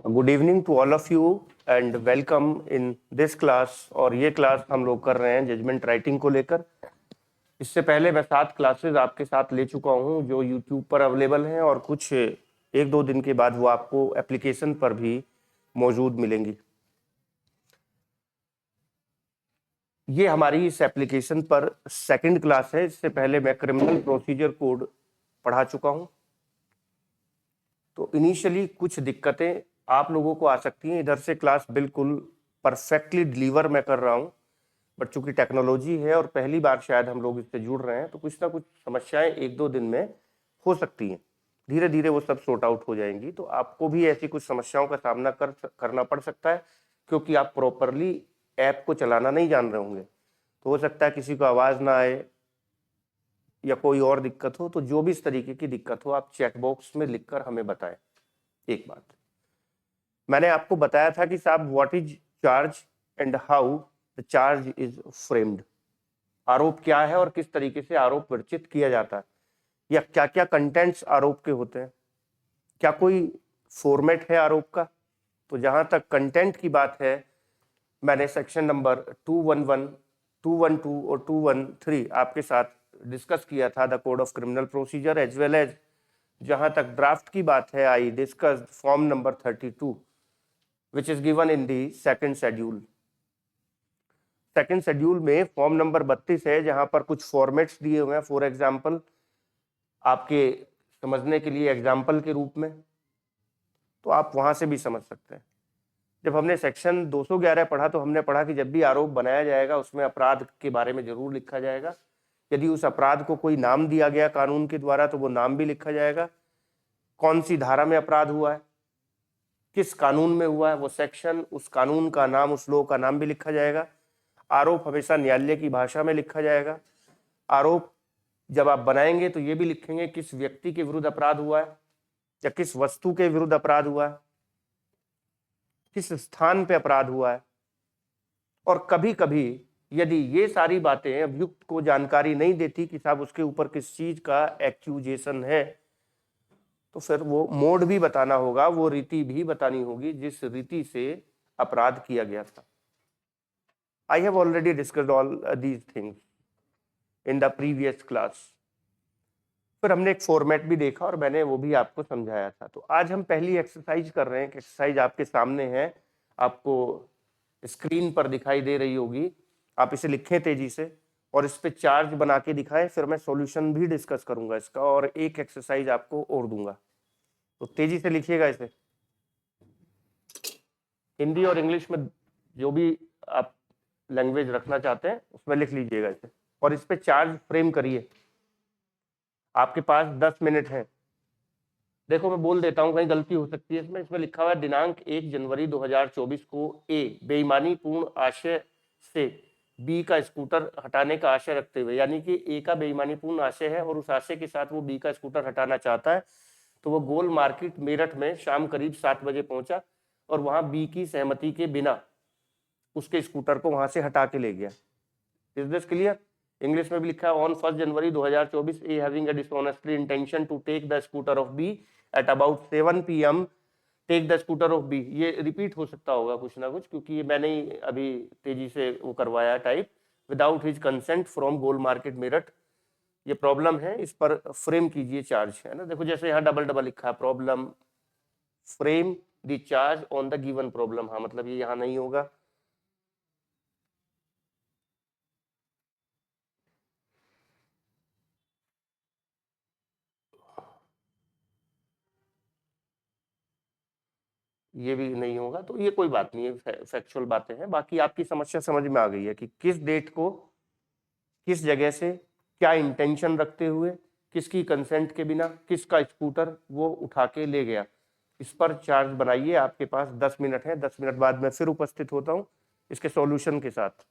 Good evening to all of you and welcome in this class. और ये class हम लोग कर रहे हैं जजमेंट राइटिंग को लेकर। इससे पहले मैं 7 क्लासेस आपके साथ ले चुका हूं जो यूट्यूब पर अवेलेबल हैं, और कुछ 1-2 दिन के बाद वो आपको एप्लीकेशन पर भी मौजूद मिलेंगी। ये हमारी इस एप्लीकेशन पर सेकंड क्लास है। इससे पहले मैं क्रिमिनल प्रोसीजर कोड पढ़ा चुका हूं। तो इनिशियली कुछ दिक्कतें आप लोगों को आ सकती हैं। इधर से क्लास बिल्कुल परफेक्टली डिलीवर मैं कर रहा हूं, बट चूंकि टेक्नोलॉजी है और पहली बार शायद हम लोग इससे जुड़ रहे हैं, तो कुछ ना कुछ समस्याएं 1-2 दिन में हो सकती हैं। धीरे धीरे वो सब सॉर्ट आउट हो जाएंगी। तो आपको भी ऐसी कुछ समस्याओं का सामना करना पड़ सकता है, क्योंकि आप प्रॉपरली ऐप को चलाना नहीं जान रहे होंगे। तो हो सकता है किसी को आवाज ना आए या कोई और दिक्कत हो। तो जो भी इस तरीके की दिक्कत हो, आप चैट बॉक्स में लिखकर हमें बताएं। एक बात मैंने आपको बताया था कि साहब, what is charge and how the charge is framed. आरोप क्या है और किस तरीके से आरोप विरचित किया जाता है, या क्या क्या कंटेंट्स आरोप के होते हैं, क्या कोई फॉर्मेट है आरोप का। तो जहां तक कंटेंट की बात है, मैंने सेक्शन नंबर 211, 212 और 213 आपके साथ डिस्कस किया था, the code of criminal procedure, as well as जहां तक ड्राफ्ट की बात है, I discussed form number 32 which is given in the second schedule. Second schedule में फॉर्म नंबर 32 है, जहां पर कुछ फॉर्मेट्स दिए हुए हैं। फॉर एग्जाम्पल, आपके समझने के लिए एग्जाम्पल के रूप में, तो आप वहां से भी समझ सकते हैं। जब हमने सेक्शन 211 पढ़ा, तो हमने पढ़ा कि जब भी आरोप बनाया जाएगा उसमें अपराध के बारे में जरूर लिखा जाएगा। यदि उस अपराध को कोई नाम दिया गया कानून के द्वारा, तो वो नाम भी लिखा जाएगा। कौन सी धारा में अपराध हुआ है, किस कानून में हुआ है, वो सेक्शन, उस कानून का नाम, उस लॉ का नाम भी लिखा जाएगा। आरोप हमेशा न्यायालय की भाषा में लिखा जाएगा। आरोप जब आप बनाएंगे तो ये भी लिखेंगे किस व्यक्ति के विरुद्ध अपराध हुआ है, या किस वस्तु के विरुद्ध अपराध हुआ है, किस स्थान पे अपराध हुआ है। और कभी कभी यदि ये सारी बातें अभियुक्त को जानकारी नहीं देती कि साहब उसके ऊपर किस चीज का एक्यूजेशन है, तो फिर वो मोड भी बताना होगा, वो रीति भी बतानी होगी जिस रीति से अपराध किया गया था। I have already discussed all these things in the previous class. फिर हमने एक फॉर्मेट भी देखा और मैंने वो भी आपको समझाया था। तो आज हम पहली एक्सरसाइज कर रहे हैं। एक्सरसाइज आपके सामने है, आपको स्क्रीन पर दिखाई दे रही होगी। आप इसे लिखें तेजी से और इस पे चार्ज बना के दिखाएं। फिर मैं सॉल्यूशन भी डिस्कस करूंगा इसका, और एक एक्सरसाइज आपको और दूंगा। तो तेजी से लिखिएगा इसे, हिंदी और इंग्लिश में जो भी आप लैंग्वेज रखना चाहते हैं उसमें लिख लीजिएगा इसे, और इस पे चार्ज फ्रेम करिए। आपके पास 10 मिनट है। देखो, मैं बोल देता हूं, कहीं गलती हो सकती है इसमें। इसमें लिखा हुआ है दिनांक 1 जनवरी 2024 को ए बेईमानी पूर्ण आशय से बी का स्कूटर हटाने का आशय रखते हुए, यानी कि ए का बेईमानी पूर्ण आशय है और उस आशय के साथ वो बी का स्कूटर हटाना चाहता है। तो वो गोल मार्केट मेरठ में शाम करीब 7 बजे पहुंचा और वहां बी की सहमति के बिना उसके स्कूटर को वहां से हटा के ले गया। Is this clear? इंग्लिश में भी लिखा है on 1 January 2024 A having a dishonestly intention to take the scooter of B at about 7 PM take the scooter of B. ये रिपीट हो सकता होगा कुछ ना कुछ, क्योंकि ये मैंने ही अभी तेजी से वो करवाया type. Without his consent from goal market Meerut, ये प्रॉब्लम है, इस पर फ्रेम कीजिए चार्ज, है ना। देखो जैसे यहाँ डबल डबल लिखा है, problem frame the charge on the given problem. हाँ, मतलब ये यहाँ नहीं होगा। ये भी नहीं होगा, तो ये कोई बात नहीं है, फैक्चुअल बातें हैं। बाकी आपकी समस्या समझ में आ गई है कि किस डेट को किस जगह से क्या इंटेंशन रखते हुए किसकी कंसेंट के बिना किसका स्कूटर वो उठा के ले गया। इस पर चार्ज बनाइए। आपके पास 10 मिनट है। 10 मिनट बाद मैं फिर उपस्थित होता हूं इसके सॉल्यूशन के साथ।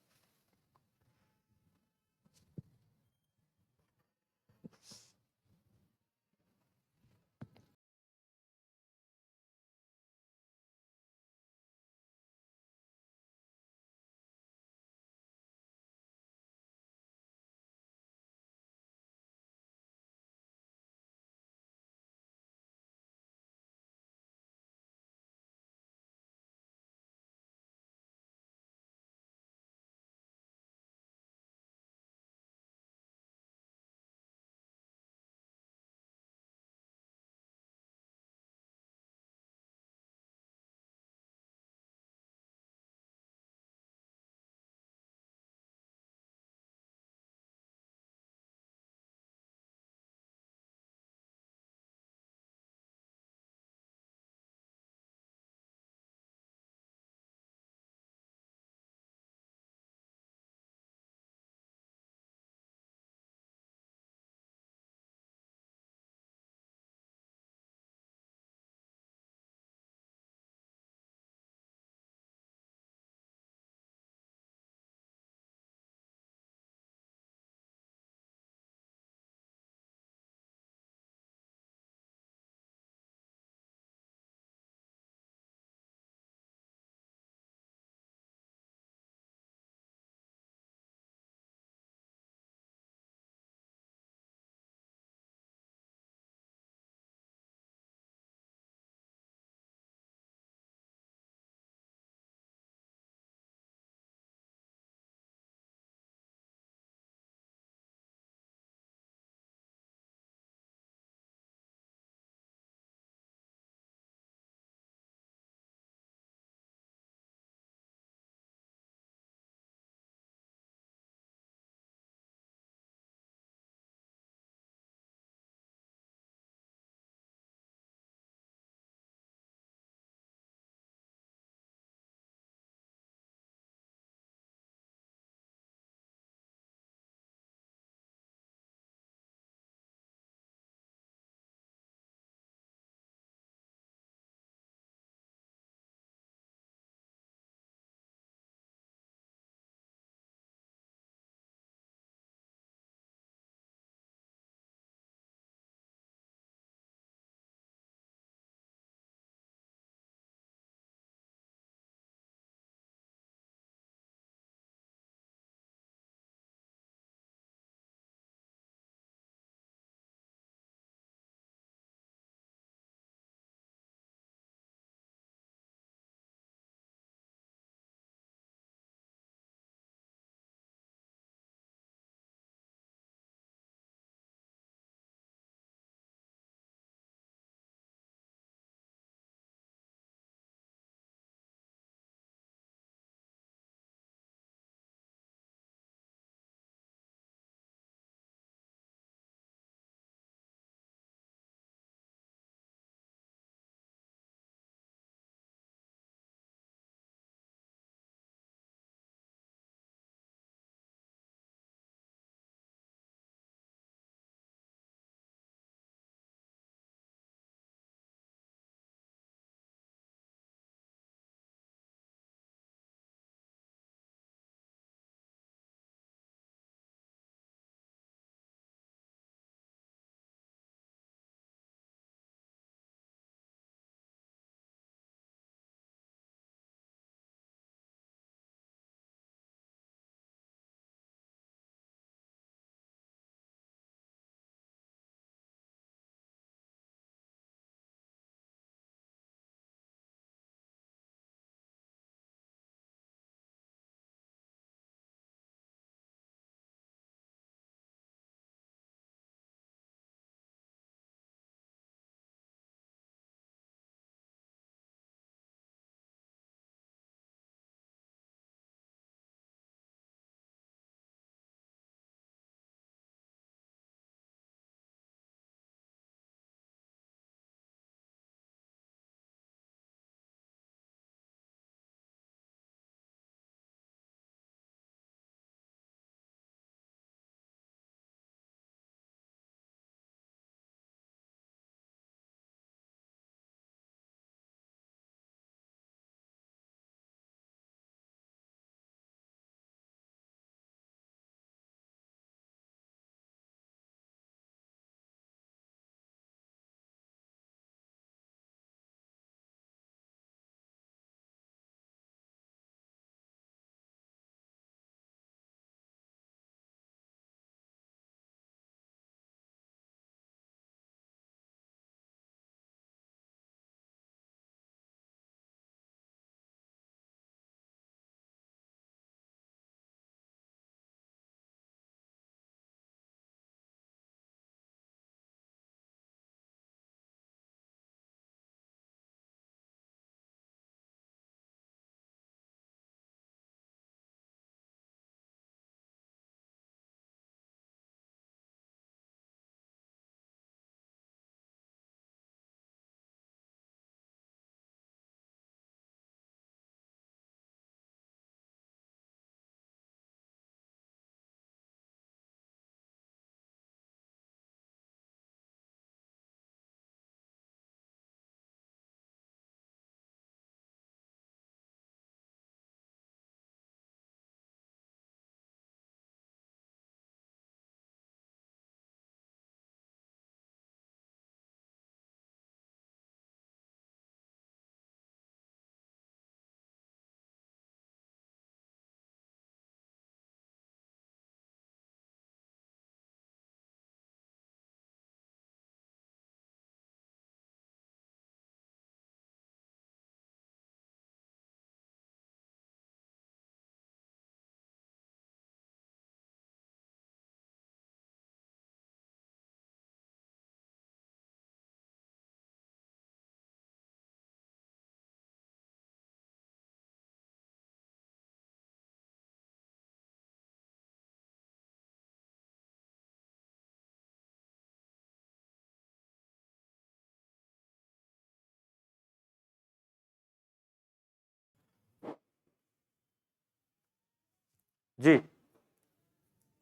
जी,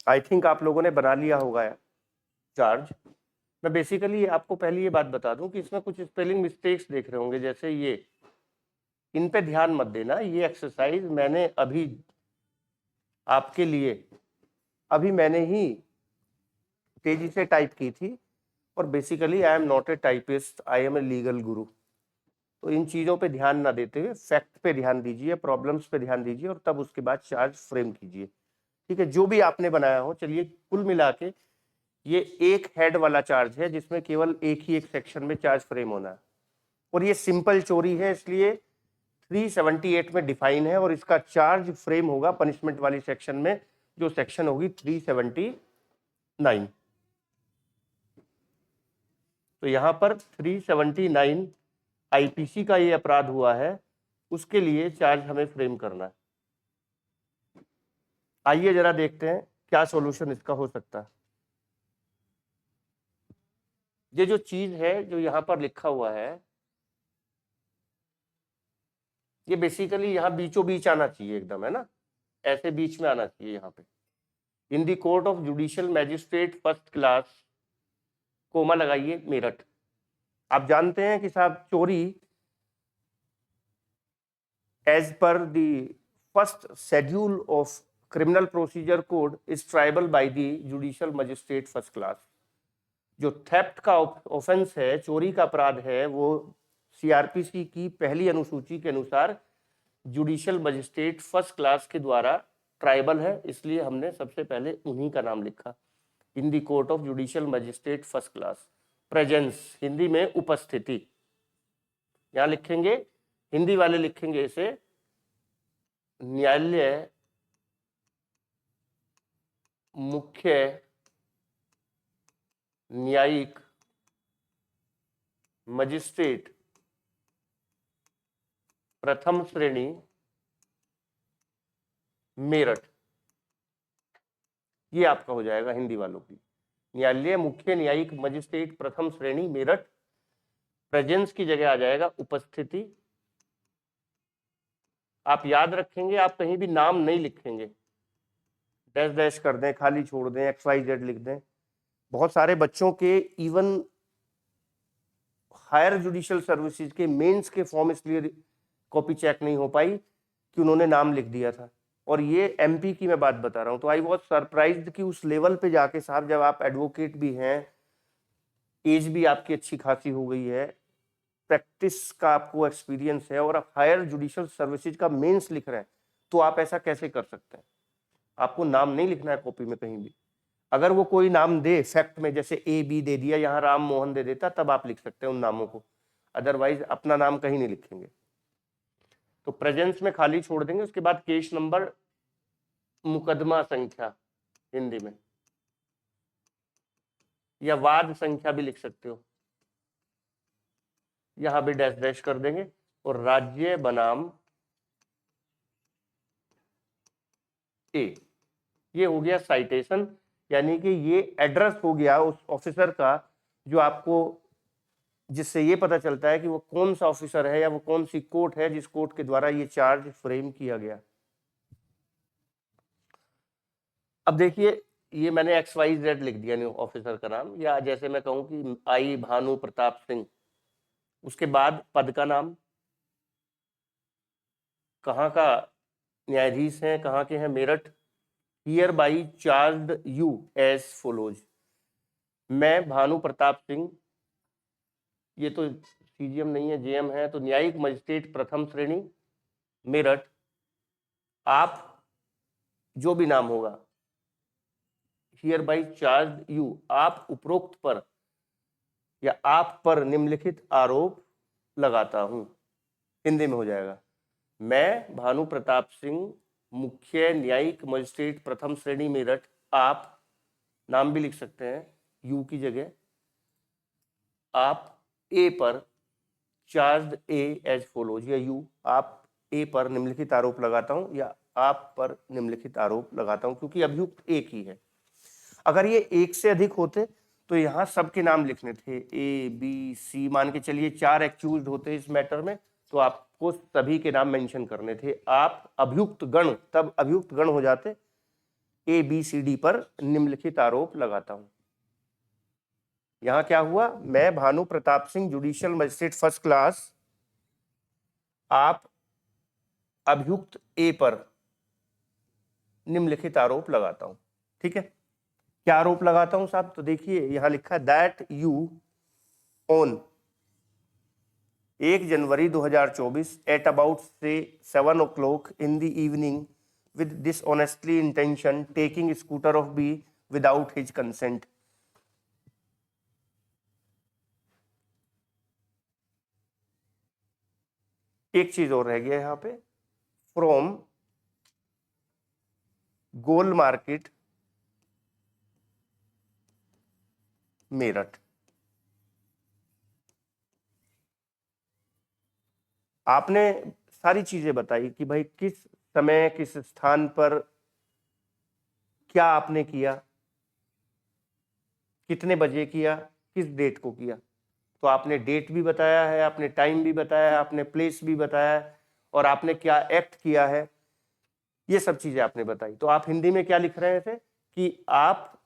आई थिंक आप लोगों ने बना लिया होगा चार्ज। मैं बेसिकली आपको पहले ये बात बता दूं कि इसमें कुछ स्पेलिंग मिस्टेक्स देख रहे होंगे, जैसे ये, इन पे ध्यान मत देना। ये एक्सरसाइज मैंने अभी आपके लिए मैंने ही तेजी से टाइप की थी, और basically I am not a typist, I am a legal guru. तो इन चीजों पे ध्यान ना देते हुए फैक्ट पे ध्यान दीजिए, प्रॉब्लम्स पे ध्यान दीजिए, और तब उसके बाद चार्ज फ्रेम कीजिए। ठीक है, जो भी आपने बनाया हो। चलिए, कुल मिला के ये एक हेड वाला चार्ज है जिसमें केवल एक ही एक सेक्शन में चार्ज फ्रेम होना है, और ये सिंपल चोरी है, इसलिए 378 में डिफाइन है, और इसका चार्ज फ्रेम होगा पनिशमेंट वाली सेक्शन में, जो सेक्शन होगी 379। तो यहां पर 379 आईपीसी का ये अपराध हुआ है, उसके लिए चार्ज हमें फ्रेम करना है। आइए जरा देखते हैं क्या सॉल्यूशन इसका हो सकता है। ये जो चीज है जो यहां पर लिखा हुआ है, ये बेसिकली यहाँ बीचों बीच आना चाहिए एकदम, है ना, ऐसे बीच में आना चाहिए यहाँ पे। In the court of judicial magistrate first class, comma लगाइए, मेरठ। आप जानते हैं कि साहब, चोरी as per the first schedule of criminal procedure code is triable by the judicial magistrate first class. जो थेफ्ट का ऑफेंस है, चोरी का अपराध है, वो सीआरपीसी की पहली अनुसूची के अनुसार जुडिशियल मजिस्ट्रेट फर्स्ट क्लास के द्वारा ट्राइबल है, इसलिए हमने सबसे पहले उन्हीं का नाम लिखा। In the court of judicial magistrate first class, presence Hindi में उपस्थिति, यहां लिखेंगे, हिंदी वाले लिखेंगे इसे न्यायालय मुख्य न्यायिक मजिस्ट्रेट प्रथम श्रेणी मेरठ। ये आपका हो जाएगा हिंदी वालों की, न्यायालय मुख्य न्यायिक मजिस्ट्रेट प्रथम श्रेणी मेरठ। प्रेजेंस की जगह आ जाएगा उपस्थिति। आप याद रखेंगे, आप कहीं भी नाम नहीं लिखेंगे, डैश डैश कर दें, खाली छोड़ दें, XYZ लिख दें। बहुत सारे बच्चों के इवन हायर जुडिशियल सर्विसेज के मेंस के फॉर्म इसलिए कॉपी चेक नहीं हो पाई कि उन्होंने नाम लिख दिया था, और ये एमपी की मैं बात बता रहा हूं। तो आई वॉज सरप्राइज्ड कि उस लेवल पे जाके साहब, जब आप एडवोकेट भी हैं, एज भी आपकी अच्छी खासी हो गई है, प्रैक्टिस का आपको एक्सपीरियंस है, और आप हायर जुडिशियल सर्विसेज का मेंस लिख रहे हैं, तो आप ऐसा कैसे कर सकते हैं? आपको नाम नहीं लिखना है कॉपी में कहीं भी। अगर वो कोई नाम दे फैक्ट में, जैसे AB दे दिया, यहाँ राम मोहन दे देता, तब आप लिख सकते हैं उन नामों को, अदरवाइज अपना नाम कहीं नहीं लिखेंगे। तो प्रेजेंस में खाली छोड़ देंगे, उसके बाद केस नंबर, मुकदमा संख्या हिंदी में, या वाद संख्या भी लिख सकते हो, यहां भी डैश डैश कर देंगे, और राज्य बनाम ए। ये हो गया साइटेशन, यानी कि ये एड्रेस हो गया उस ऑफिसर का जो आपको, जिससे ये पता चलता है कि वो कौन सा ऑफिसर है, या वो कौन सी कोर्ट है जिस कोर्ट के द्वारा ये चार्ज फ्रेम किया गया। अब देखिए, ये मैंने XYZ लिख दिया न्यू ऑफिसर का नाम, या जैसे मैं कहूं कि आई भानु प्रताप सिंह, उसके बाद पद का नाम, कहाँ का न्यायाधीश हैं, कहाँ के हैं, Meerut. Hereby charged you as follows, मैं भानु प्रताप सिंह, ये तो CGM नहीं है, JM है, तो न्यायिक मजिस्ट्रेट प्रथम श्रेणी मेरठ, आप जो भी नाम होगा, हियर बाई चार्ज यू, आप उपरोक्त पर या आप पर निम्नलिखित आरोप लगाता हूं, हिंदी में हो जाएगा, मैं भानु प्रताप सिंह मुख्य न्यायिक मजिस्ट्रेट प्रथम श्रेणी मेरठ, आप, नाम भी लिख सकते हैं यू की जगह, आप ए पर चार्ज ए एज फॉलोज, या यू, आप ए पर निम्नलिखित आरोप लगाता हूं, या आप पर निम्नलिखित आरोप लगाता हूं, क्योंकि अभियुक्त एक ही है। अगर ये एक से अधिक होते तो यहाँ सबके नाम लिखने थे, ABC, मान के चलिए 4 एक्यूज्ड होते इस मैटर में, तो आपको सभी के नाम मेंशन करने थे। आप अभियुक्त गण, तब अभियुक्त गण हो जाते, ABCD पर निम्नलिखित आरोप लगाता हूं। यहां क्या हुआ, मैं Bhanu Pratap Singh judicial magistrate first class आप अभियुक्त ए पर निम्नलिखित आरोप लगाता हूं। ठीक है, क्या आरोप लगाता हूं साहब, तो देखिए यहां लिखा that you on 1 January 2024 at about से 7 o'clock in the evening with dishonestly intention taking scooter of B without his consent। एक चीज और रह गया यहां पे, फ्रॉम गोल मार्केट मेरठ। आपने सारी चीजें बताई कि भाई किस समय किस स्थान पर क्या आपने किया, कितने बजे किया, किस डेट को किया। तो आपने डेट भी बताया है, आपने टाइम भी बताया है, आपने प्लेस भी बताया है, और आपने क्या एक्ट किया है, ये सब चीजें आपने बताई। तो आप हिंदी में क्या लिख रहे थे कि आप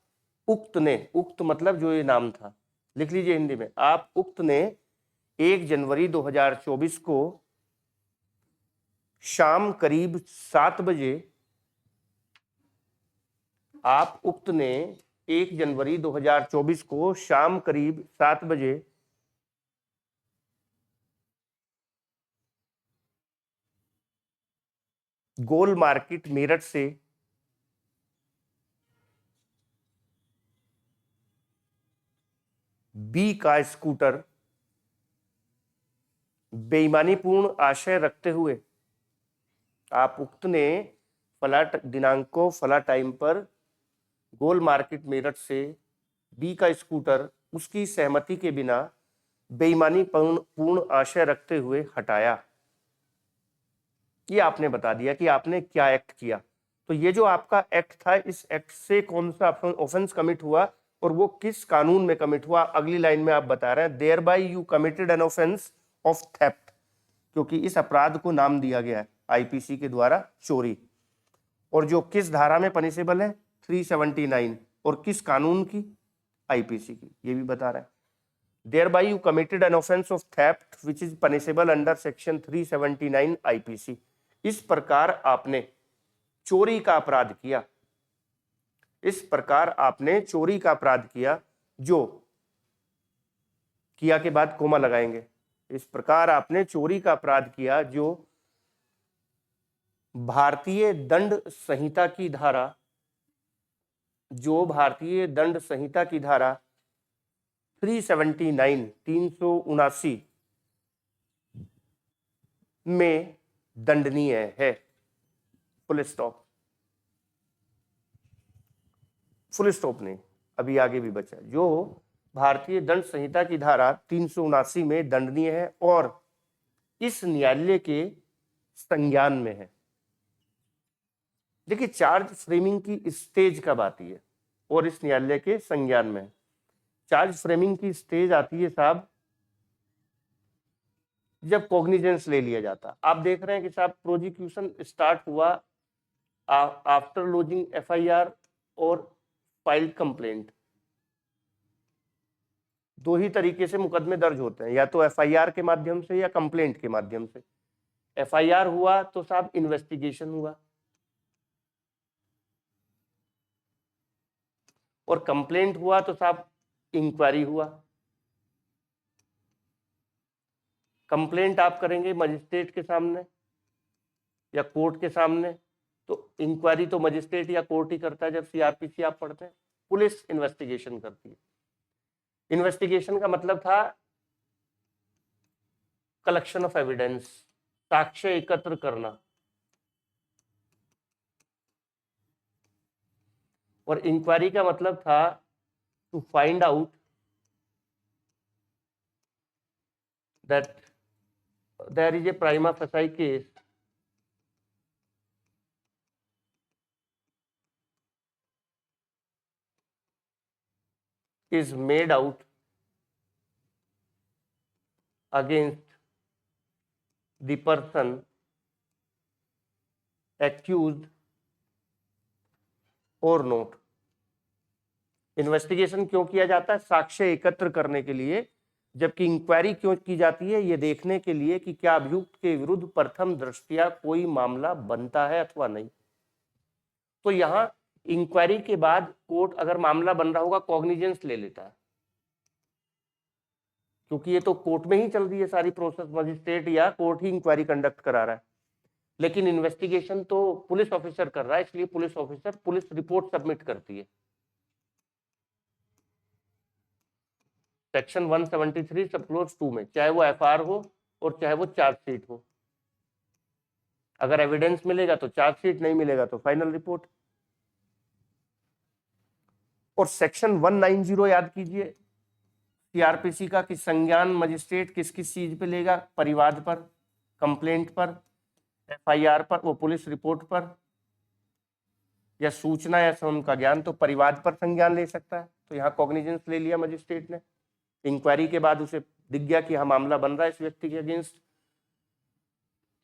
उक्त ने, उक्त मतलब जो ये नाम था, लिख लीजिए हिंदी में, आप उक्त ने 1 जनवरी 2024 को शाम करीब 7 बजे, आप उक्त ने 1 जनवरी 2024 को शाम करीब 7 बजे गोल मार्केट मेरठ से बी का स्कूटर बेईमानीपूर्ण आशय रखते हुए, आप उक्त ने फला दिनांक को फला टाइम पर गोल मार्केट मेरठ से बी का स्कूटर उसकी सहमति के बिना बेईमानी पूर्ण आशय रखते हुए हटाया। ये आपने बता दिया कि आपने क्या एक्ट किया। तो ये जो आपका एक्ट था, इस एक्ट से कौन सा ऑफेंस कमिट हुआ और वो किस कानून में कमिट हुआ, अगली लाइन में आप बता रहे हैं, thereby you committed an offence of theft, क्योंकि इस अपराध को नाम दिया गया है आईपीसी के द्वारा चोरी, और जो किस धारा में पनिशेबल है 379, और किस कानून की, आईपीसी की, ये भी बता रहा है। thereby you committed an offense of theft which is punishable under section 379 IPC. इस प्रकार आपने चोरी का अपराध किया, इस प्रकार आपने चोरी का अपराध किया, जो किया के बाद कोमा लगाएंगे, इस प्रकार आपने चोरी का अपराध किया जो भारतीय दंड संहिता की धारा, जो भारतीय दंड संहिता की धारा 379 379 में दंडनीय है। फुल स्टॉप, फुल स्टॉप नहीं, अभी आगे भी बचा, जो भारतीय दंड संहिता की धारा 379 में दंडनीय है और इस न्यायालय के संज्ञान में है। देखिए चार्ज फ्रेमिंग की स्टेज कब आती है और इस न्यायालय के संज्ञान में है। चार्ज फ्रेमिंग की स्टेज आती है साहब जब कॉग्निजेंस ले लिया जाता। आप देख रहे हैं कि साहब प्रोसिक्यूशन स्टार्ट हुआ आफ्टर लॉजिंग एफआईआर और फाइल्ड कंप्लेंट। दो ही तरीके से मुकदमे दर्ज होते हैं, या तो एफआईआर के माध्यम से या कंप्लेंट के माध्यम से। एफआईआर हुआ तो साहब इन्वेस्टिगेशन हुआ, और कंप्लेंट हुआ तो साहब इंक्वायरी हुआ। कंप्लेंट आप करेंगे मजिस्ट्रेट के सामने या कोर्ट के सामने, तो इंक्वायरी तो मजिस्ट्रेट या कोर्ट ही करता है। जब सीआरपीसी आप पढ़ते हैं, पुलिस इन्वेस्टिगेशन करती है। इन्वेस्टिगेशन का मतलब था कलेक्शन ऑफ एविडेंस, साक्ष्य एकत्र करना, और इंक्वायरी का मतलब था to find out that there is a prima facie case is made out against the person accused और नोट। इन्वेस्टिगेशन क्यों किया जाता है? साक्ष्य एकत्र करने के लिए, जबकि इंक्वायरी क्यों की जाती है? ये देखने के लिए कि क्या अभियुक्त के विरुद्ध प्रथम दृष्टया कोई मामला बनता है अथवा नहीं। तो यहाँ इंक्वायरी के बाद कोर्ट अगर मामला बन रहा होगा कॉग्निजेंस ले लेता है, क्योंकि ये तो कोर्ट में ही चल रही है सारी प्रोसेस, मजिस्ट्रेट या कोर्ट ही इंक्वायरी कंडक्ट करा रहा है। लेकिन इन्वेस्टिगेशन तो पुलिस ऑफिसर कर रहा है, इसलिए police officer police report submit करती है। सेक्शन 173 सब क्लोज 2 में, चाहे वो एफआईआर हो और चाहे वो चार्जशीट हो, अगर एविडेंस मिलेगा तो चार्जशीट, नहीं मिलेगा तो फाइनल रिपोर्ट। और सेक्शन 190 याद कीजिए सीआरपीसी का, कि संज्ञान मजिस्ट्रेट किस किस चीज पे लेगा? परिवाद पर, कंप्लेंट पर, एफआईआर पर, वो पुलिस रिपोर्ट पर, या सूचना या उनका ज्ञान, तो परिवाद पर संज्ञान ले सकता है। तो यहाँ कॉग्निजेंस ले लिया मजिस्ट्रेट ने, इंक्वायरी के बाद उसे दिख गया कि हाँ मामला बन रहा है इस व्यक्ति के अगेंस्ट।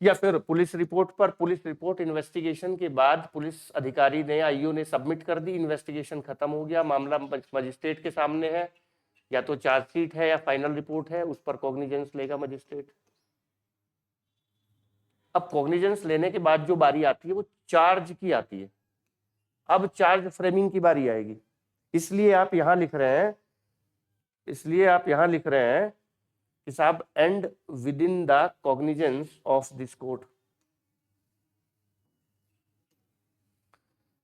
या फिर पुलिस रिपोर्ट पर, पुलिस रिपोर्ट इन्वेस्टिगेशन के बाद पुलिस अधिकारी ने, आईओ ने सबमिट कर दी, इन्वेस्टिगेशन खत्म हो गया, मामला मजिस्ट्रेट के सामने है, या तो चार्जशीट है या फाइनल रिपोर्ट है, उस पर कॉग्निजेंस लेगा मजिस्ट्रेट। अब कॉग्निजेंस लेने के बाद जो बारी आती है वो चार्ज की आती है। अब चार्ज फ्रेमिंग की बारी आएगी, इसलिए आप यहां लिख रहे हैं, कि साहब and with in the cognizance of this court,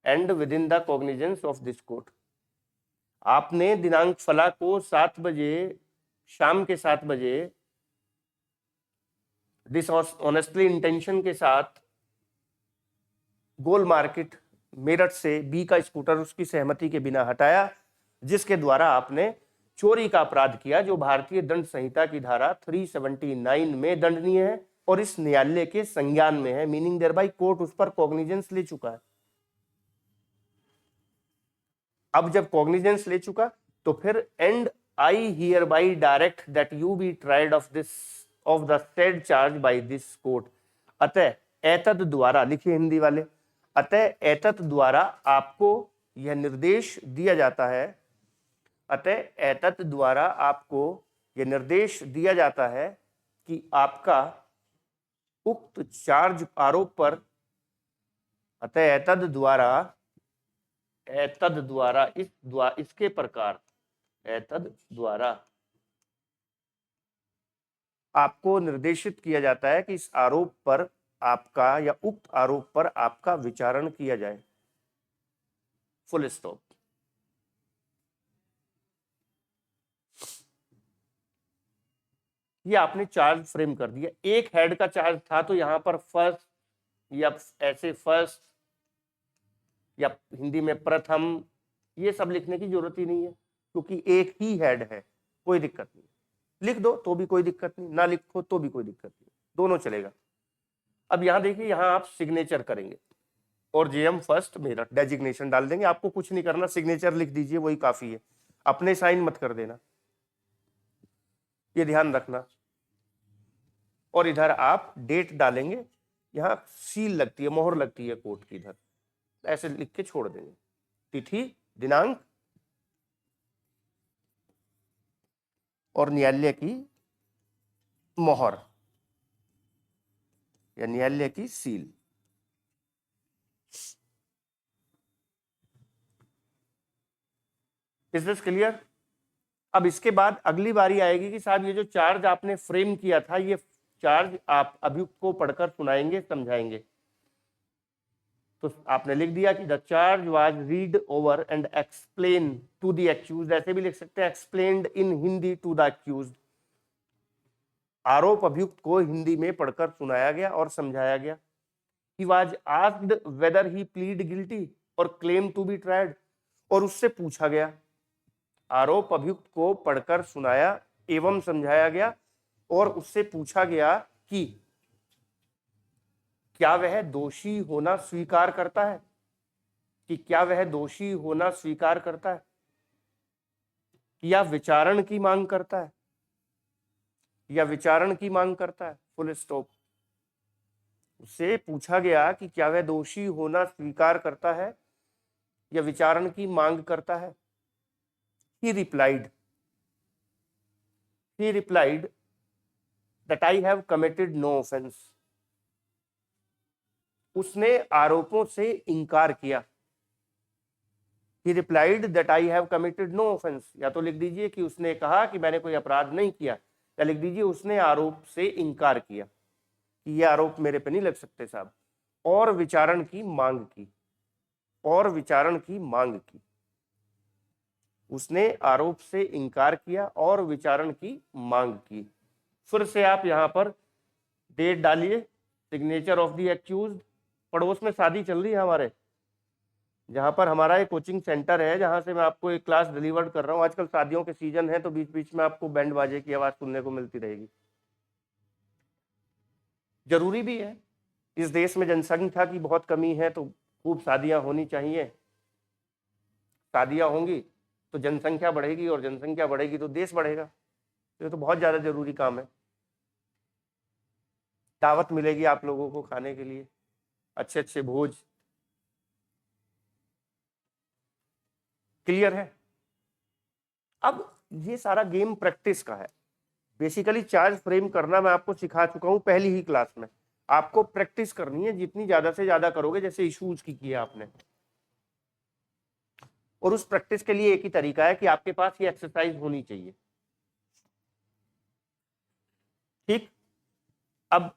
and with in the cognizance of this court. आपने दिनांक फला को 7 बजे, शाम के 7 बजे डिसऑनेस्टली इंटेंशन के साथ गोल मार्केट मेरठ से बी का स्कूटर उसकी सहमति के बिना हटाया, जिसके द्वारा आपने चोरी का अपराध किया, जो भारतीय दंड संहिता की धारा 379 में दंडनीय है और इस न्यायालय के संज्ञान में है। मीनिंग देयर बाय कोर्ट उस पर कॉग्निजेंस ले चुका है। अब जब कॉग्निजेंस ले चुका तो फिर and I hear by direct that you B tried of the said charge by this court. अतः एतद द्वारा, लिखिए हिंदी वाले, अतः एतद द्वारा आपको यह निर्देश दिया जाता है, अतः एतद द्वारा आपको यह निर्देश दिया जाता है कि आपका उक्त चार्ज आरोप पर, अतः एतद द्वारा इसके प्रकार, एतद द्वारा आपको निर्देशित किया जाता है कि इस आरोप पर आपका, या उक्त आरोप पर आपका विचारण किया जाए। Full stop. ये आपने चार्ज फ्रेम कर दिया। एक हेड का चार्ज था तो यहां पर फर्स्ट, या ऐसे फर्स्ट, या हिंदी में प्रथम, ये सब लिखने की जरूरत ही नहीं है, क्योंकि एक ही हेड है, कोई दिक्कत नहीं। लिख दो तो भी कोई दिक्कत नहीं, ना लिखो तो भी कोई दिक्कत नहीं, दोनों चलेगा। अब यहां देखिए, यहां आप सिग्नेचर करेंगे और जेएम फर्स्ट मेरठ डेजिग्नेशन डाल देंगे। आपको कुछ नहीं करना, सिग्नेचर लिख दीजिए, वही काफी है, अपने साइन मत कर देना, ये ध्यान रखना। और इधर आप डेट डालेंगे, यहां सील लगती है, मोहर लगती है कोर्ट की, इधर ऐसे लिख के छोड़ देंगे, तिथि, दिनांक और न्यायालय की मोहर या न्यायालय की सील। Is this clear? अब इसके बाद अगली बारी आएगी कि साहब ये जो चार्ज आपने फ्रेम किया था, ये चार्ज आप अभियुक्त को पढ़कर सुनाएंगे, समझाएंगे। तो आपने लिख दिया कि the charge was read over and explain to the accused, ऐसे भी लिख सकते हैं, explained in Hindi to the accused. आरोप अभियुक्त को हिंदी में पढ़कर सुनाया गया और समझाया गया। He was asked weather he plead guilty और क्लेम टू बी ट्राइड, और उससे पूछा गया, आरोप अभियुक्त को पढ़कर सुनाया एवं समझाया गया और उससे पूछा गया कि क्या वह दोषी होना स्वीकार करता है, कि क्या वह दोषी होना स्वीकार करता है, या विचारण की मांग करता है, या विचारण की मांग करता है। Full stop. उससे पूछा गया कि क्या वह दोषी होना स्वीकार करता है या विचारण की मांग करता है? He replied that I have committed no offense. उसने आरोपों से इनकार किया। He replied that I have committed no offense. या तो लिख दीजिए कि उसने कहा कि मैंने कोई अपराध नहीं किया, या लिख दीजिए उसने आरोप से इनकार किया कि ये आरोप मेरे पे नहीं लग सकते साहब। और विचारण की मांग की, और विचारण की मांग की। उसने आरोप से इनकार किया और विचारण की मांग की। फिर से आप यहां पर डेट डालिए, सिग्नेचर ऑफ द एक्यूज्ड। पड़ोस में शादी चल रही है हमारे, जहां पर हमारा एक कोचिंग सेंटर है, जहां से मैं आपको एक क्लास डिलीवर कर रहा हूं। आजकल शादियों के सीजन है, तो बीच बीच में आपको बैंड बाजे की आवाज सुनने को मिलती रहेगी। जरूरी भी है, इस देश में जनसंख्या की बहुत कमी है, तो खूब शादियां होनी चाहिए। शादियां होंगी तो जनसंख्या बढ़ेगी, और जनसंख्या बढ़ेगी तो देश बढ़ेगा। ये तो बहुत ज्यादा जरूरी काम है। दावत मिलेगी आप लोगों को खाने के लिए, अच्छे अच्छे भोज। क्लियर है? अब ये सारा गेम प्रैक्टिस का है। बेसिकली चार्ज फ्रेम करना मैं आपको सिखा चुका हूं पहली ही क्लास में। आपको प्रैक्टिस करनी है, जितनी ज्यादा से ज्यादा करोगे, जैसे इश्यूज की किया आपने। और उस प्रैक्टिस के लिए एक ही तरीका है कि आपके पास ये एक्सरसाइज होनी चाहिए। ठीक, अब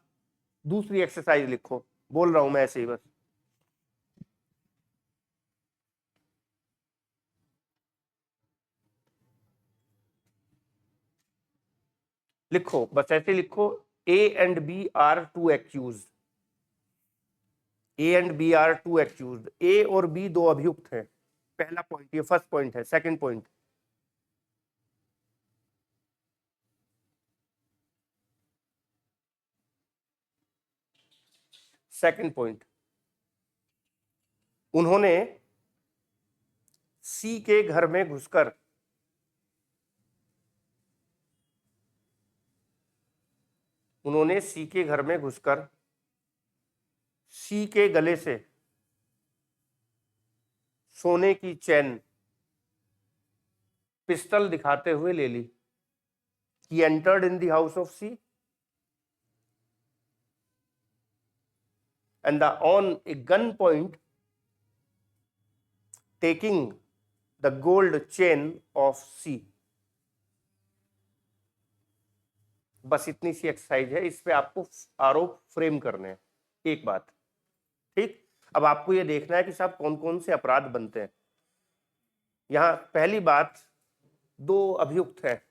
दूसरी एक्सरसाइज लिखो। बोल रहा हूं मैं ऐसे ही बस। लिखो, बस ऐसे लिखो, A and B are two accused. A and B are two accused. A और B दो अभियुक्त हैं। पहला पॉइंट, ये फर्स्ट पॉइंट है। सेकंड पॉइंट, सेकंड पॉइंट, उन्होंने सी के घर में घुसकर सी के घर में घुसकर सी के गले से सोने की चैन पिस्टल दिखाते हुए ले ली। He entered in the house of C and on a gun point taking the gold chain of C. बस इतनी सी एक्सरसाइज है, इस पे आपको आरोप फ्रेम करने हैं। एक बात, ठीक। अब आपको ये देखना है कि साहब कौन कौन से अपराध बनते हैं। यहां पहली बात, दो अभियुक्त हैं,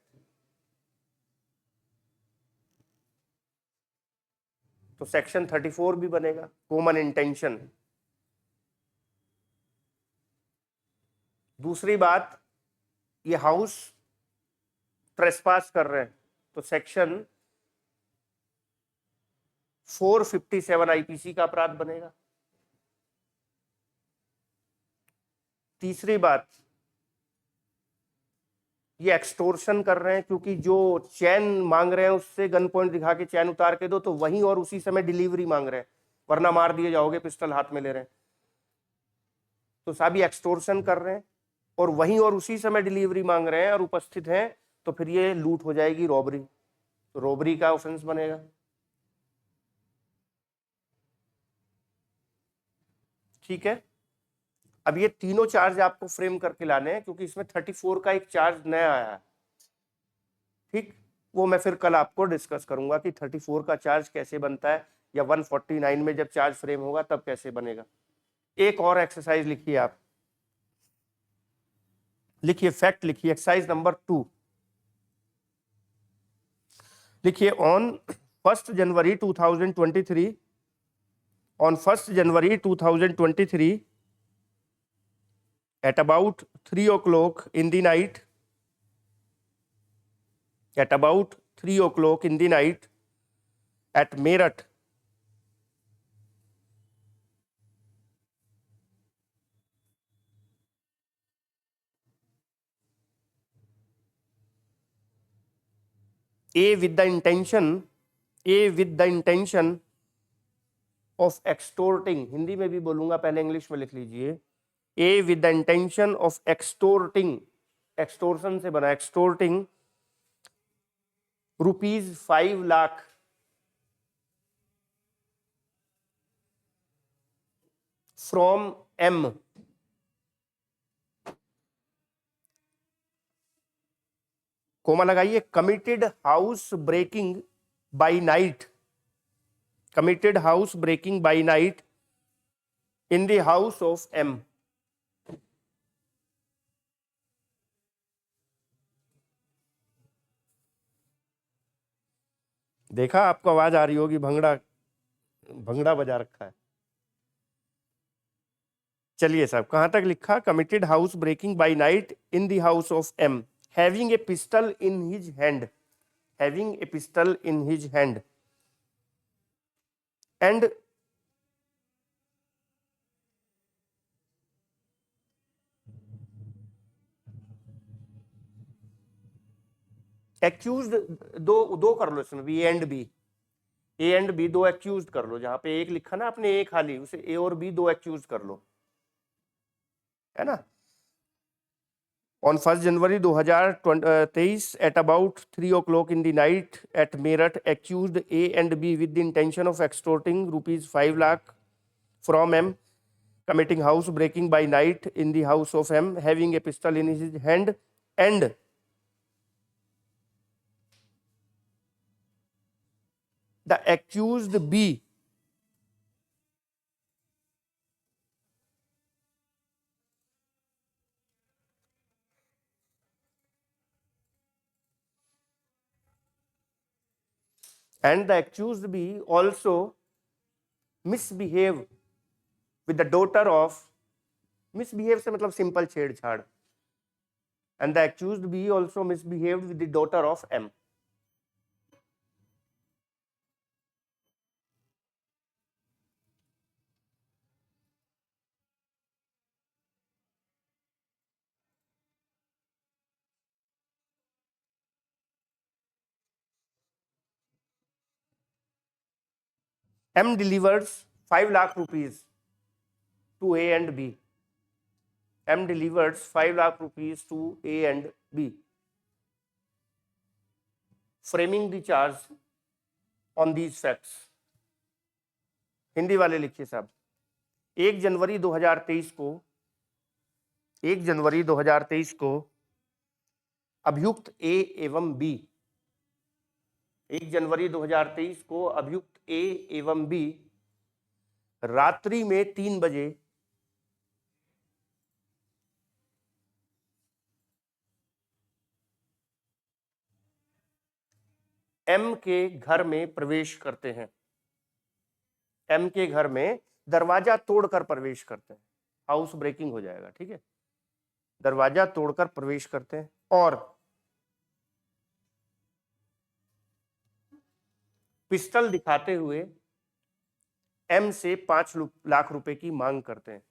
तो सेक्शन 34 भी बनेगा, कॉमन इंटेंशन। दूसरी बात, ये हाउस ट्रेसपास कर रहे हैं, तो सेक्शन 457 आईपीसी का अपराध बनेगा। तीसरी बात, ये एक्सटोर्शन कर रहे हैं, क्योंकि जो चैन मांग रहे हैं उससे गन पॉइंट दिखा के चैन उतार के दो, तो वहीं और उसी समय डिलीवरी मांग रहे हैं, वरना मार दिए जाओगे, पिस्टल हाथ में ले रहे हैं। तो साहब ये एक्सटोर्शन कर रहे हैं और वहीं और उसी समय डिलीवरी मांग रहे हैं और उपस्थित हैं, तो फिर ये लूट हो जाएगी, रॉबरी, तो रॉबरी का ऑफेंस बनेगा। ठीक है, अब ये तीनों चार्ज आपको फ्रेम करके लाने हैं, क्योंकि इसमें 34 का एक चार्ज नया आया है। ठीक, वो मैं फिर कल आपको डिस्कस करूंगा कि 34 का चार्ज कैसे बनता है, या 149 में जब चार्ज फ्रेम होगा तब कैसे बनेगा। एक और एक्सरसाइज लिखिए आप, लिखिए फैक्ट, लिखिए एक्सरसाइज नंबर 2। लिखिए, on 1 January 2023, on 1 January 2023 at about 3 o'clock in the night, at about 3 o'clock in the night at Meerut, A with the intention of extorting, Hindi में भी बोलूंगा, पहले इंग्लिश में लिख लीजिए, ए with the intention of एक्सटोर्टिंग, extortion से बना, एक्सटोर्टिंग ₹5 लाख फ्रॉम एम, कोमा लगाइए, committed house breaking by night, committed house breaking by night in the house of M. देखा, आपको आवाज आ रही होगी, भंगड़ा भंगड़ा बजा रखा है। चलिए साहब, कहां तक लिखा? Committed house breaking by night in the house of M, having a pistol in his hand, having a pistol in his hand and accused, दो कर लो इसमें, B and B, A and B दो एक्यूज्ड कर लो, जहां पे एक लिखा ना आपने ए खाली, उसे ए और बी दो एक्यूज्ड कर लो, है ना। On 1st January 2023 at about 3 o'clock in the night at Meerut, accused A and B with the intention of extorting ₹5 lakh from M, committing house breaking by night in the house of M, having a pistol in his hand, and the accused B also misbehave with the daughter of, misbehave से मतलब simple छेड़छाड़, and the accused B also misbehaved with the daughter of M. M delivers 5 lakh rupees to A and B. M delivers 5 lakh rupees to A and B, framing the charge on these facts. Hindi वाले लिखिए साहब। 1 जनवरी 2023 को, 1 जनवरी 2023 को अभियुक्त ए एवं B, 1 जनवरी 2023 को अभियुक्त ए एवं बी रात्रि में 3 बजे एम के घर में प्रवेश करते हैं, एम के घर में दरवाजा तोड़कर प्रवेश करते हैं, हाउस ब्रेकिंग हो जाएगा, ठीक है, दरवाजा तोड़कर प्रवेश करते हैं और पिस्टल दिखाते हुए एम से 5 लाख रुपए की मांग करते हैं,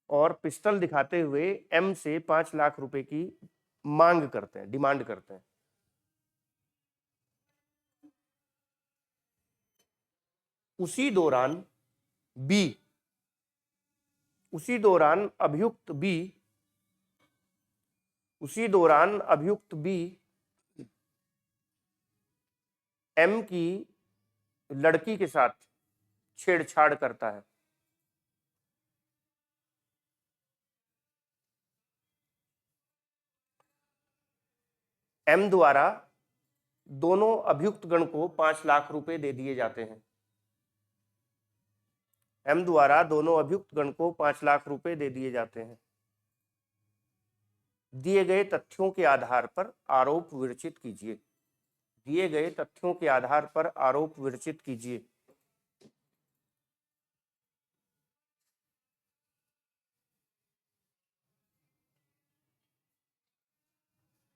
और पिस्टल दिखाते हुए एम से 5 लाख रुपए की मांग करते हैं, डिमांड करते हैं। उसी दौरान बी, उसी दौरान अभियुक्त बी, उसी दौरान अभियुक्त बी एम की लड़की के साथ छेड़छाड़ करता है। एम द्वारा दोनों अभियुक्त गण को 5 लाख रुपए दे दिए जाते हैं, एम द्वारा दोनों अभियुक्त गण को 5 लाख रुपए दे दिए जाते हैं। दिए गए तथ्यों के आधार पर आरोप विरचित कीजिए, दिए गए तथ्यों के आधार पर आरोप विरचित कीजिए।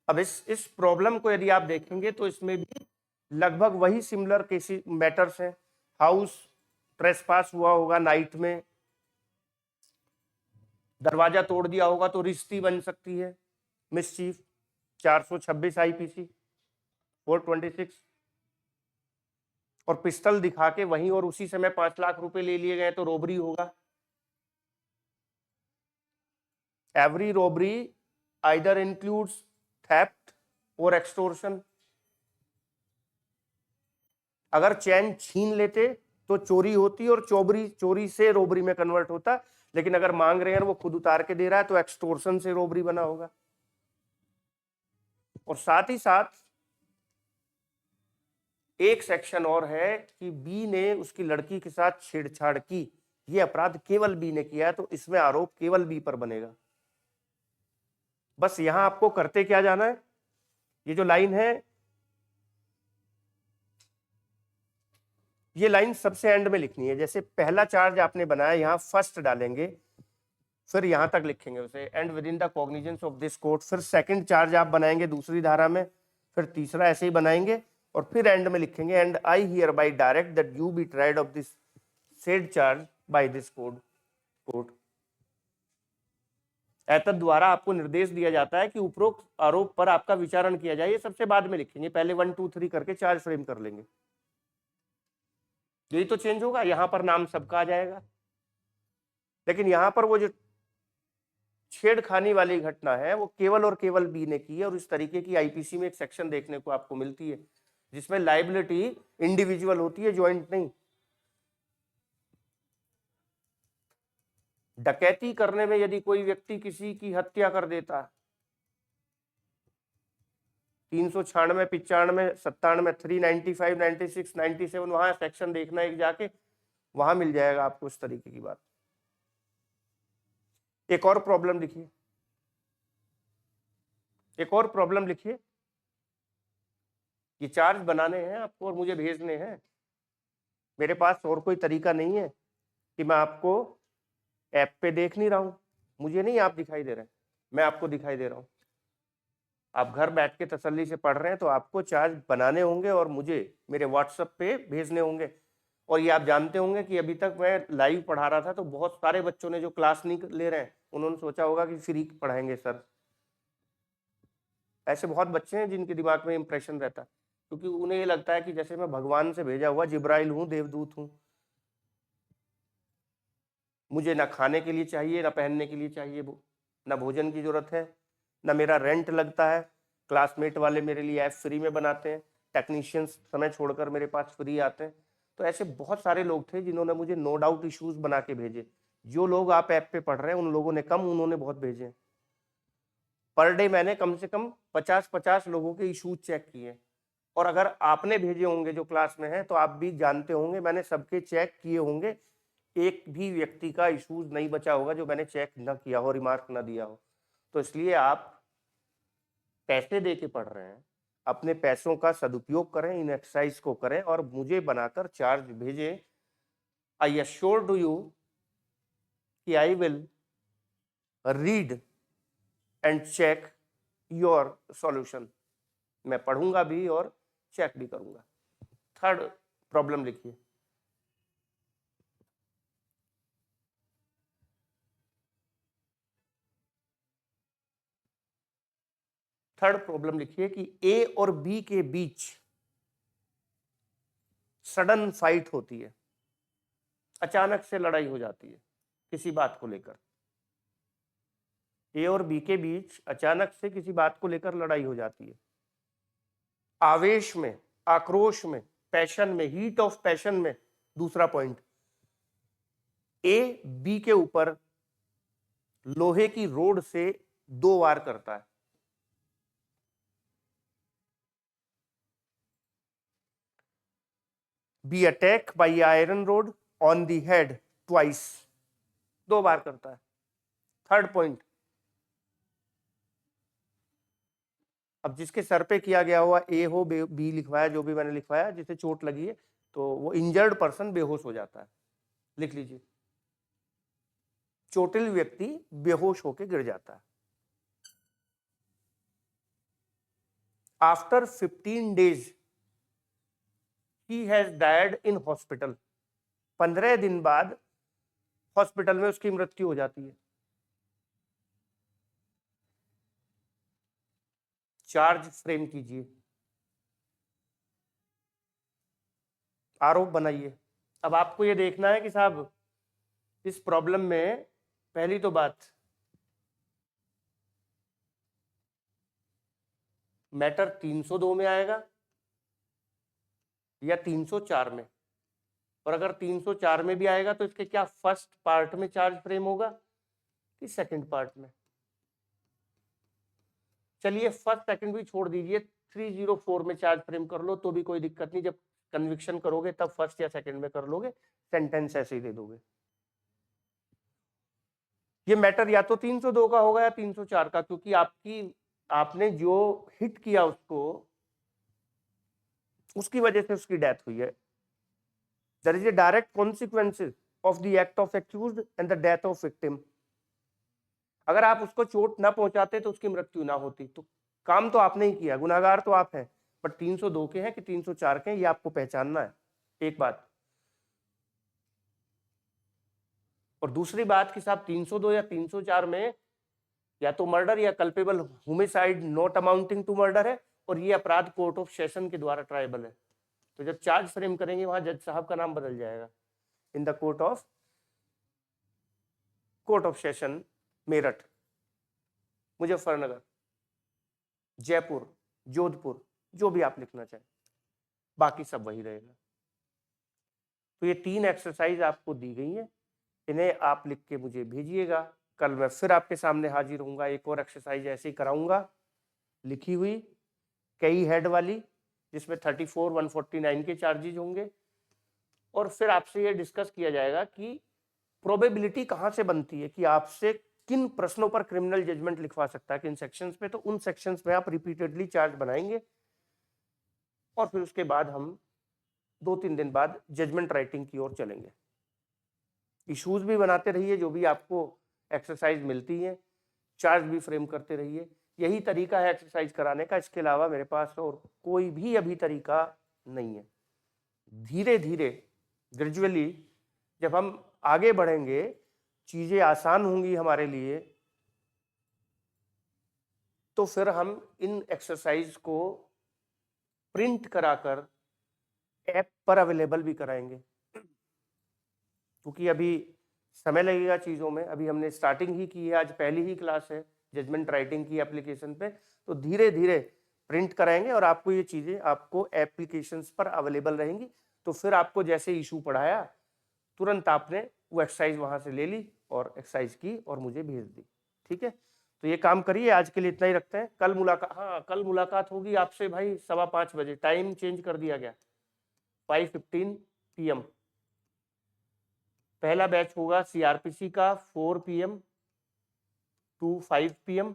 अब इस प्रॉब्लम को यदि आप देखेंगे तो इसमें भी लगभग वही सिमिलर केसेस मैटर्स हैं। हाउस ट्रेसपास हुआ होगा नाइट में, दरवाजा तोड़ दिया होगा तो रिश्ती बन सकती है, मिसचीफ 426 आईपीसी 426, और पिस्टल दिखा के वहीं और उसी समय 5 लाख रुपए ले लिए गए तो रोबरी होगा। Every robbery either includes theft और एक्सटोर्शन। अगर चैन छीन लेते तो चोरी होती और चोरी से रोबरी में कन्वर्ट होता, लेकिन अगर मांग रहे हैं वो खुद उतार के दे रहा है तो एक्सटोर्शन से रोबरी बना होगा। और साथ ही साथ एक सेक्शन और है कि बी ने उसकी लड़की के साथ छेड़छाड़ की, ये अपराध केवल बी ने किया है, तो इसमें आरोप केवल बी पर बनेगा। बस यहां आपको करते क्या जाना है, ये जो लाइन है ये लाइन सबसे एंड में लिखनी है। जैसे पहला चार्ज आपने बनाया यहां फर्स्ट डालेंगे, फिर यहां तक लिखेंगे उसे and with in the cognizance of this court. फिर सेकंड चार्ज आप बनाएंगे दूसरी धारा में, फिर तीसरा ऐसे ही बनाएंगे और फिर एंड में लिखेंगे and I hear by direct that you B tried of this said charge by this court. एतद द्वारा आपको निर्देश दिया जाता है कि उपरोक्त आरोप पर आपका विचारण किया जाए। ये सबसे बाद में लिखेंगे, पहले 1 2 3 करके चार्ज फ्रेम कर लेंगे। यही तो चेंज होगा, यहां पर नाम सबका आ जाएगा, लेकिन यहां पर वो जो छेड़खानी वाली घटना है वो केवल और केवल बी ने की है। और इस तरीके की आईपीसी में एक सेक्शन देखने को आपको मिलती है जिसमें लाइबिलिटी इंडिविजुअल होती है, ज्वाइंट नहीं। डकैती करने में यदि कोई व्यक्ति किसी की हत्या कर देता है, 396, 95, 97, 395, 96, 97 वहां सेक्शन देखना एक जाके, वहां मिल जाएगा आपको इस तरीके की बात। एक और प्रॉब्लम लिखिए, एक और प्रॉब्लम लिखिए। ये चार्ज बनाने हैं आपको और मुझे भेजने हैं। मेरे पास और कोई तरीका नहीं है कि मैं आपको ऐप पे देख नहीं रहा हूं, मुझे नहीं आप दिखाई दे रहे हैं, मैं आपको दिखाई दे रहा हूं। आप घर बैठ के तसल्ली से पढ़ रहे हैं तो आपको चार्ज बनाने होंगे और मुझे मेरे व्हाट्सएप पे भेजने होंगे। और ये आप जानते होंगे कि अभी तक मैं लाइव पढ़ा रहा था तो बहुत सारे बच्चों ने जो क्लास नहीं ले रहे हैं उन्होंने सोचा होगा कि फ्री पढ़ाएंगे सर। ऐसे बहुत बच्चे हैं जिनके दिमाग में इंप्रेशन रहता है, क्योंकि उन्हें ये लगता है कि जैसे मैं भगवान से भेजा हुआ जिब्राइल हूँ, देवदूत हूँ। मुझे ना खाने के लिए चाहिए, ना पहनने के लिए चाहिए, ना भोजन की जरूरत है, ना मेरा रेंट लगता है। क्लासमेट वाले मेरे लिए ऐप फ्री में बनाते हैं, टेक्नीशियंस समय छोड़कर मेरे पास फ्री आते हैं। तो ऐसे बहुत सारे लोग थे जिन्होंने मुझे नो डाउट इश्यूज बना के भेजे। जो लोग आप ऐप पे पढ़ रहे हैं उन लोगों ने कम, उन्होंने बहुत भेजे। पर डे मैंने कम से कम 50-50 लोगों के इश्यूज चेक किए। और अगर आपने भेजे होंगे जो क्लास में है तो आप भी जानते होंगे मैंने सबके चेक किए होंगे। एक भी व्यक्ति का इश्यूज नहीं बचा होगा जो मैंने चेक ना किया हो, रिमार्क ना दिया हो। तो इसलिए आप पैसे दे के पढ़ रहे हैं, अपने पैसों का सदुपयोग करें, इन एक्सरसाइज को करें और मुझे बनाकर चार्ज भेजें। आई अश्योर टू यू कि I will read and check your solution. मैं पढ़ूंगा भी और चेक भी करूंगा। थर्ड प्रॉब्लम लिखिए। थर्ड प्रॉब्लम लिखिए कि ए और बी के बीच सडन फाइट होती है, अचानक से लड़ाई हो जाती है किसी बात को लेकर। ए और बी के बीच अचानक से किसी बात को लेकर लड़ाई हो जाती है, आवेश में, आक्रोश में, पैशन में, हीट ऑफ पैशन में। दूसरा पॉइंट, ए बी के ऊपर लोहे की रोड से 2 वार करता है। B attack by iron rod on the head twice, 2 बार करता है। थर्ड पॉइंट, अब जिसके सर पे किया गया हुआ, ए हो बी लिखवाया, जो भी मैंने लिखवाया, जिसे चोट लगी है तो वो इंजर्ड पर्सन बेहोश हो जाता है। लिख लीजिए, चोटिल व्यक्ति बेहोश होकर गिर जाता है। After 15 days he has died in hospital, 15 दिन बाद हॉस्पिटल में उसकी मृत्यु हो जाती है। चार्ज फ्रेम कीजिए, आरोप बनाइए। अब आपको यह देखना है कि साहब इस प्रॉब्लम में पहली तो बात, मैटर 302 में आएगा या 304 में, और अगर 304 में भी आएगा तो इसके क्या फर्स्ट पार्ट में चार्ज फ्रेम होगा कि सेकंड पार्ट में? चलिए फर्स्ट सेकंड भी छोड़ दीजिए, 304 में चार्ज फ्रेम कर लो तो भी कोई दिक्कत नहीं, जब कन्विक्शन करोगे तब फर्स्ट या सेकंड में कर लोगे, सेंटेंस ऐसे ही दे दोगे। ये मैटर या तो 302 का होगा या 304 का, क्योंकि आपने जो हिट किया उसको, उसकी वजह से उसकी डेथ हुई है। There is a direct consequences of the act of accused and the death of victim. अगर आप उसको चोट ना पहुंचाते तो उसकी मृत्यु ना होती। तो काम तो आपने ही किया, गुनाहगार तो आप हैं, बट 302 के हैं कि 304 के हैं ये आपको पहचानना है, एक बात। और दूसरी बात कि साहब 302 या 304 में या तो मर्डर या culpable homicide not amounting to murder है, और ये अपराध कोर्ट ऑफ सेशन के द्वारा ट्रायबल है। तो जब चार्ज फ्रेम करेंगे वहां जज साहब का नाम बदल जाएगा, in the court of session Meerut, Muzaffarnagar, Jaipur, Jodhpur, जो भी आप लिखना चाहें, बाकी सब वही रहेगा। तो ये 3 एक्सरसाइज आपको दी गई हैं, इन्हें आप लिख के मुझे भेजिएगा। कल मैं फिर आपके सामने हाजिर होऊंगा, एक और एक्सरसाइज ऐसे ही कराऊंगा, लिखी हुई कई हेड वाली, जिसमें 34, 149 के चार्जेज होंगे, और फिर आपसे ये डिस्कस किया जाएगा कि प्रोबेबिलिटी कहां से बनती है, कि आपसे किन प्रश्नों पर क्रिमिनल जजमेंट लिखवा सकता है, किन सेक्शंस पे। तो उन सेक्शंस में आप रिपीटेडली चार्ज बनाएंगे, और फिर उसके बाद हम 2-3 दिन बाद जजमेंट राइटिंग की ओर चलेंगे। इश्यूज भी बनाते रहिए, जो भी आपको एक्सरसाइज मिलती है, चार्ज भी फ्रेम करते रहिए। यही तरीका है एक्सरसाइज कराने का, इसके अलावा मेरे पास और कोई भी अभी तरीका नहीं है। धीरे धीरे ग्रेजुअली जब हम आगे बढ़ेंगे, चीजें आसान होंगी हमारे लिए, तो फिर हम इन एक्सरसाइज को प्रिंट कराकर ऐप पर अवेलेबल भी कराएंगे, क्योंकि अभी समय लगेगा चीज़ों में। अभी हमने स्टार्टिंग ही की है, आज पहली ही क्लास है जजमेंट राइटिंग की एप्लीकेशन पे, तो धीरे धीरे प्रिंट कराएंगे और आपको ये चीज़ें आपको एप्लीकेशंस पर अवेलेबल रहेंगी। तो फिर आपको जैसे इशू पढ़ाया, तुरंत आपने वो एक्सरसाइज वहाँ से ले ली और एक्सरसाइज की और मुझे भेज दी। ठीक है, तो ये काम करिए। आज के लिए इतना ही रखते हैं। कल मुलाकात, हाँ कल मुलाकात होगी आपसे भाई 5:15 बजे, टाइम चेंज कर दिया गया, 5:15 PM। पहला बैच होगा सीआरपीसी का 4 PM to 5 PM।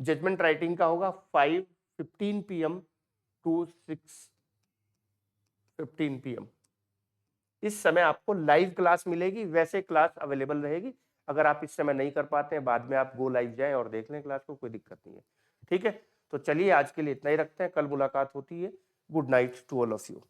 Judgment writing का होगा 5:15 PM टू 6:15 PM। इस समय आपको लाइव क्लास मिलेगी, वैसे क्लास अवेलेबल रहेगी। अगर आप इस समय नहीं कर पाते हैं, बाद में आप गो लाइव जाएं और देख लें क्लास को, कोई दिक्कत नहीं है। ठीक है, तो चलिए आज के लिए इतना ही रखते हैं, कल मुलाकात होती है। Good night to all of you.